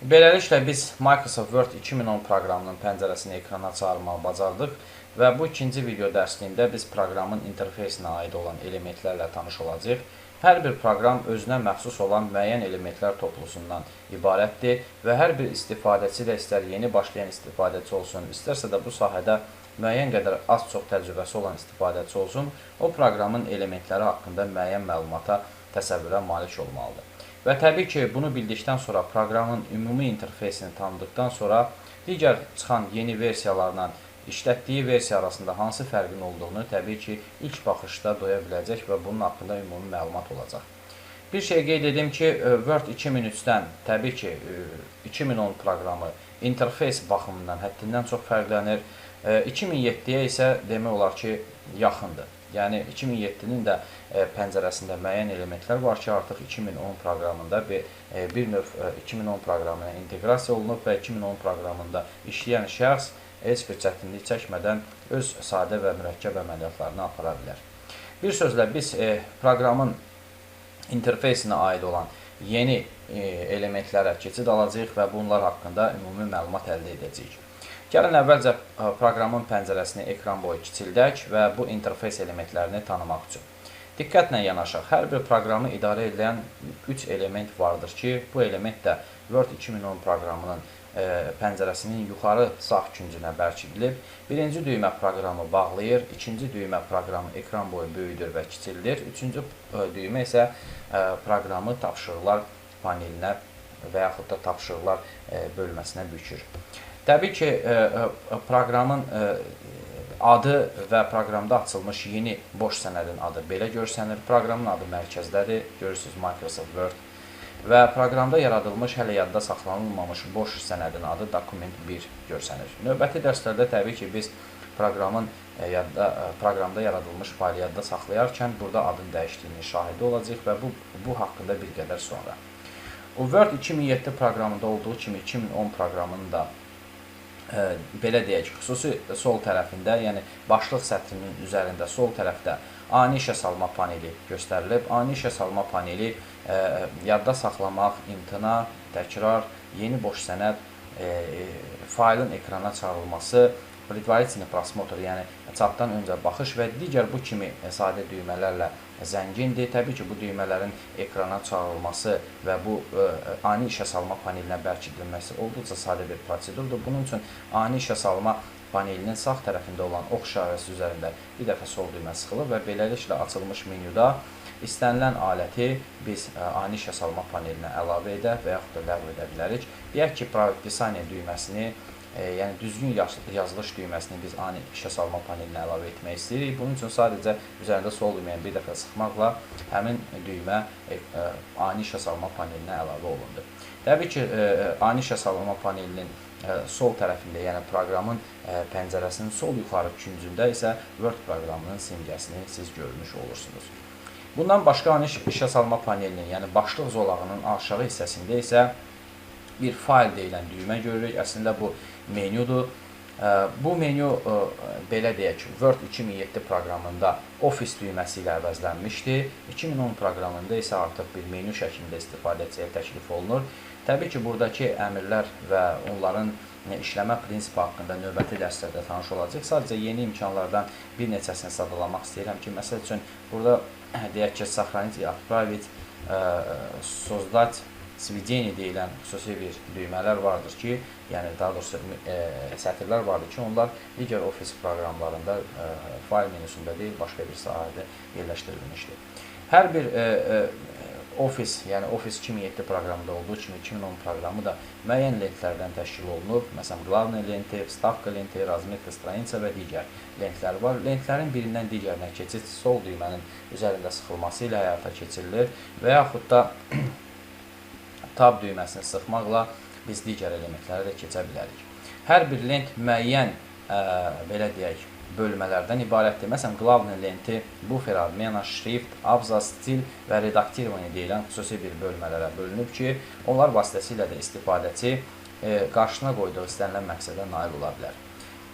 Beləliklə biz Microsoft Word 2010 proqramının pəncərəsini ekrana çıxarmağı bacardıq və bu ikinci video dərsliyində biz proqramın interfeysinə aid olan elementlərlə tanış olacağıq. Hər bir proqram özünə məxsus olan müəyyən elementlər toplusundan ibarətdir və hər bir istifadəçi də istər yeni başlayan istifadəçi olsun, istərsə də bu sahədə müəyyən qədər az-çox təcrübəsi olan istifadəçi olsun, o proqramın elementləri haqqında müəyyən məlumata, təsəvvürə malik olmalıdır. Və təbii ki, bunu bildikdən sonra, proqramın ümumi interfeysini tanıdıqdan sonra digər çıxan yeni versiyalarla işlətdiyi versiya arasında hansı fərqin olduğunu təbii ki, ilk baxışda doya biləcək və bunun haqqında ümumi məlumat olacaq. Bir şey qeyd edim ki, Word 2003-dən təbii ki, 2010 proqramı interfeys baxımından həddindən çox fərqlənir. 2007-yə isə demək olar ki, yaxındır. Yəni 2007-nin də pəncərəsində müəyyən elementlər var ki, artıq 2010 proqramında bir növ 2010 proqramına inteqrasiya olunub və 2010 proqramında işləyən şəxs heç bir çətinlik çəkmədən öz sadə və mürəkkəb əməliyyatlarını apara bilər. Bir sözlə biz proqramın interfeysinə aid olan yeni elementlərə keçid alacağıq və bunlar haqqında ümumi məlumat əldə edəcəyik. Gəlin əvvəlcə proqramın pəncərəsini ekran boyu kiçildək və bu interfeys elementlərini tanımaq üçün. Diqqətlə yanaşaq. Hər bir proqramı idarə edən 3 element vardır ki, bu element də Word 2010 proqramının pəncərəsinin yuxarı sağ küncünə bərkidilib. Birinci düymə proqramı bağlayır, ikinci düymə proqramı ekran boyu böyüdür və kiçildir, üçüncü düymə isə proqramı tapşırıqlar panelinə və yaxud da tapşırıqlar bölməsinə bükür. Təbii ki, proqramın adı və proqramda açılmış yeni boş sənədin adı belə görsənir. Proqramın adı mərkəzdədir, görürsünüz Microsoft Word. Və proqramda yaradılmış, hələ yadda saxlanılmamış boş sənədin adı Document 1 görsənir. Növbəti dərslərdə təbii ki, biz proqramda yaradılmış faylı yadda saxlayarkən burada adın dəyişdiyinin şahidi olacaq və bu haqqında bir qədər sonra. Word 2007 proqramında olduğu kimi 2010 proqramının da belə deyək, xüsusi sol tərəfində, yəni başlıq sətrinin üzərində sol tərəfdə ani işə salma paneli göstərilib. Ani işə salma paneli yadda saxlamaq, imtina, təkrar, yeni boş sənəd, faylın ekrana çıxarılması, предварительный просмотр, yəni çapdan öncə baxış və digər bu kimi sadə düymələrlə zəngindir. Təbii ki, bu düymələrin ekrana çağırılması və bu ani işə salma panelinə bərkidilməsi olduqca sadə bir prosedurdur. Bunun üçün ani işə salma panelinin sağ tərəfində olan ox işarəsi üzərində bir dəfə sol düymə sıxılır və beləliklə açılmış menyuda istənilən aləti biz ani işə salma panelinə əlavə edə və yaxud da ləğv edə bilərik. Deyək ki, Pисание düyməsini, yəni düzgün yazılış düyməsini biz ani işə salma panelinə əlavə etmək istəyirik. Bunun üçün sadəcə üzərində sol düyməni bir dəfə sıxmaqla həmin düymə ani işə salma panelinə əlavə olundu. Təbii ki, ani işə salma panelinin sol tərəfində, yəni proqramın pəncərəsinin sol yuxarı küncündə isə Word proqramının simgəsini siz görmüş olursunuz. Bundan başqa ani işə salma panelinin, yəni başlıq zolağının aşağı hissəsində isə bir fayl deyilən düymə görürük. Əslində bu menyudur. Bu menyu belə deyək, Word 2007 proqramında Office düyməsi ilə əvəzlənmişdi. 2010 proqramında isə artıq bir menyu şəklində istifadəçiyə təklif olunur. Təbii ki, buradakı əmrlər və onların işləmə prinsipi haqqında növbəti dərslərdə tanış olacaq. Sadəcə yeni imkanlardan bir neçəsini sadalamaq istəyirəm ki, məsəl üçün burada deyək ki, Сохранить и отправить, Создать сведение deyilən xüsusi bir düymələr vardır ki, yəni daha doğrusu sətirlər vardır ki, onlar digər Office proqramlarında fayl menüsündə deyil, başqa bir sahədə yerləşdirilmişdir. Hər bir Office, yəni Office 2007 proqramında olduğu kimi 2010 proqramı da müəyyən lentlərdən təşkil olunub. Məsələn, Главная lenti, Вставка lenti, Разметка страница və digər lentlər var. Lentlərin birindən digərinə keçid sol düymənin üzərində sıxılması ilə həyata keçirilir və yaxud da Tab düyməsini sıxmaqla biz digər elementlərə də keçə bilərik. Hər bir lent müəyyən, belə deyək, bölmələrdən ibarətdir. Məsələn, Главная lenti buffer, обмена, шрифт, абзац, stil və redaktivание deyilən xüsusi bir bölmələrə bölünüb ki, onlar vasitəsilə də istifadəçi qarşısına qoyduğu istənilən məqsədə nail ola bilər.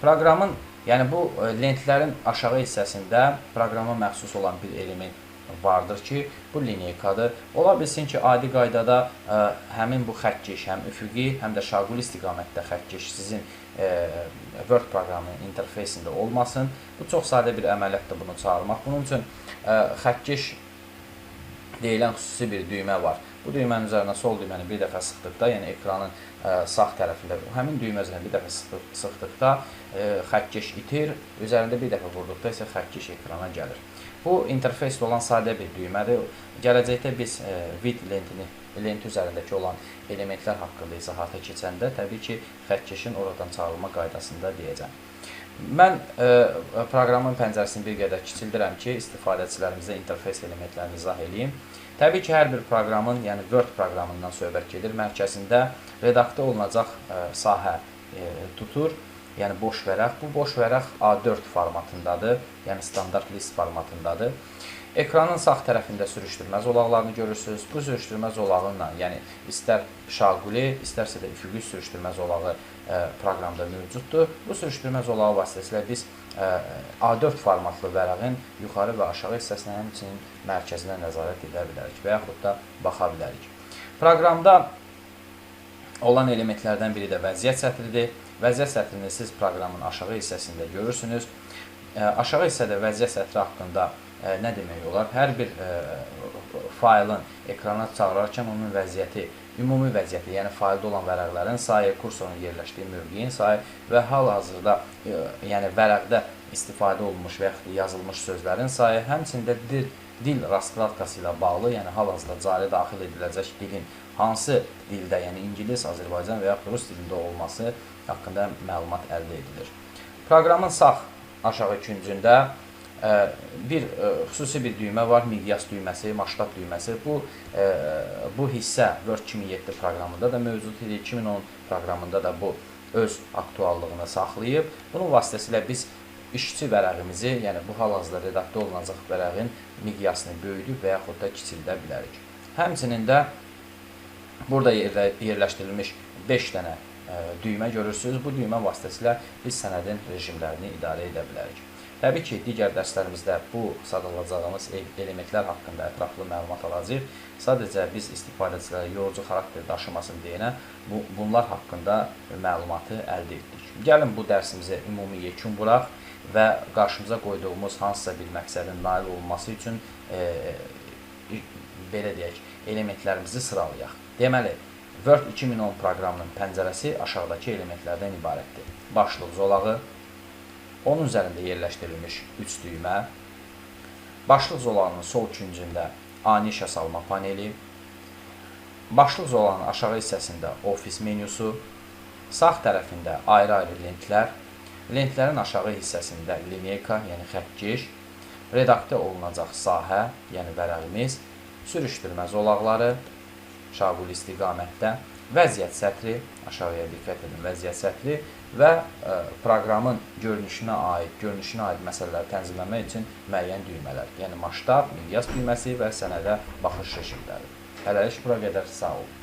Proqramın, yəni bu lentlərin aşağı hissəsində proqrama məxsus olan bir element vardır ki, bu lineykadır. Ola bilsin ki, adi qaydada həmin bu xəttkeş həm üfüqi, həm də şaquli istiqamətdə xəttkeş sizin Word proqramının interfeysində olmasın. Bu çox sadə bir əməliyyatdır bunu çağırmaq. Bunun üçün xəttkeş deyilən xüsusi bir düymə var. Bu düymənin üzərinə sol düyməni bir dəfə sıxdıqda, yəni ekranın sağ tərəfində həmin düymə üzərinə bir dəfə sıxdıqda xəttkeş itir, üzərində bir dəfə vurduqda isə xəttkeş ekrana gəlir. Bu interfeysdə olan sadə bir düymədir. Gələcəkdə biz vid lenti üzərindəki olan elementlər haqqında izahata keçəndə təbii ki, xəttkeşin oradan çağırılma qaydasında deyəcəm. Mən proqramın pəncərəsini bir qədər kiçildirəm ki, istifadəçilərimizə interfeys elementlərini izah edeyim. Təbii ki, hər bir proqramın, yəni Word proqramından söhbət gedir. Mərkəzində redaktə olunacaq sahə tutur, yəni boş vərəq. Bu boş vərəq A4 formatındadır, yəni standart list formatındadır. Ekranın sağ tərəfində sürüşdürmə zolaqlarını görürsünüz. Bu sürüşdürmə zolağıyla, yəni istər şaquli, istərsə də üfüqi sürüşdürmə zolağı proqramda mövcuddur. Bu sürüşdürmə zolağı vasitəsilə biz A4 formatlı vərəqin yuxarı və aşağı hissəsinə həmçinin mərkəzinə nəzarət edə bilərik və yaxud da baxa bilərik. Proqramda olan elementlərdən biri də vəziyyət sətridir. Vəziyyət sətrini siz proqramın aşağı hissəsində görürsünüz. Aşağı hissədə vəziyyət sətri haqqında nə demək olar? Hər bir faylın ekrana çağırarkən onun vəziyyəti, ümumi vəziyyəti, yəni faylda olan vərəqlərin sayı, kursorun yerləşdiyi mövqeyin sayı və hal-hazırda yəni vərəqdə istifadə olunmuş və yaxud yazılmış sözlərin sayı, həmçində dil rastkladkası ilə bağlı, yəni hal-hazırda cari daxil ediləcək dilin hansı dildə, yəni İngilis, Azərbaycan və yaxud Rus dilində olması haqqında məlumat əldə edilir. Proqramın sağ aşağı küncündə xüsusi bir düymə var, miqyas düyməsi, masştab düyməsi. Bu hissə Word 2007 proqramında da mövcud idi, 2010 proqramında da bu öz aktuallığını saxlayıb. Bunun vasitəsilə biz işçi vərəqimizi, yəni bu hal-hazırda redaktə olunacaq vərəqin miqyasını böyüdüb və yaxud da kiçildə bilərik. Həmçinin də burada yerləşdirilmiş 5 dənə düymə görürsünüz. Bu düymə vasitəsilə biz sənədin rejimlərini idarə edə bilərik. Təbii ki, digər dərslərimizdə bu sadalacağımız elementlər haqqında ətraflı məlumat alacağıq. Sadəcə biz istifadəçilərə yorucu xarakter daşımasın deyənə bunlar haqqında məlumatı əldə etdik. Gəlin bu dərsimizə ümumi yekun vuraq və qarşımıza qoyduğumuz hansısa bir məqsədin nail olunması üçün belə deyək, elementlərimizi sıralayaq. Deməli, Word 2010 proqramının pəncərəsi aşağıdakı elementlərdən ibarətdir. Başlıq zolağı, onun üzərində yerləşdirilmiş 3 düymə, başlıq zolağının sol küncündə ani işə salma paneli, başlıq zolağının aşağı hissəsində ofis menyusu, sağ tərəfində ayrı-ayrı lentlər, lentlərin aşağı hissəsində lineyka, yəni xəttkeş, redaktə olunacaq sahə, yəni vərəqimiz, sürüşdürmə zolaqları, şaquli istiqamətdə, vəziyyət sətri, aşağıya diqqət edin, vəziyyət sətri və proqramın görünüşünə aid məsələləri tənzimləmək üçün müəyyən düymələr, yəni masştab, miqyas düyməsi və sənədə baxış rejimləri. Hələlik bura qədər, sağ olun.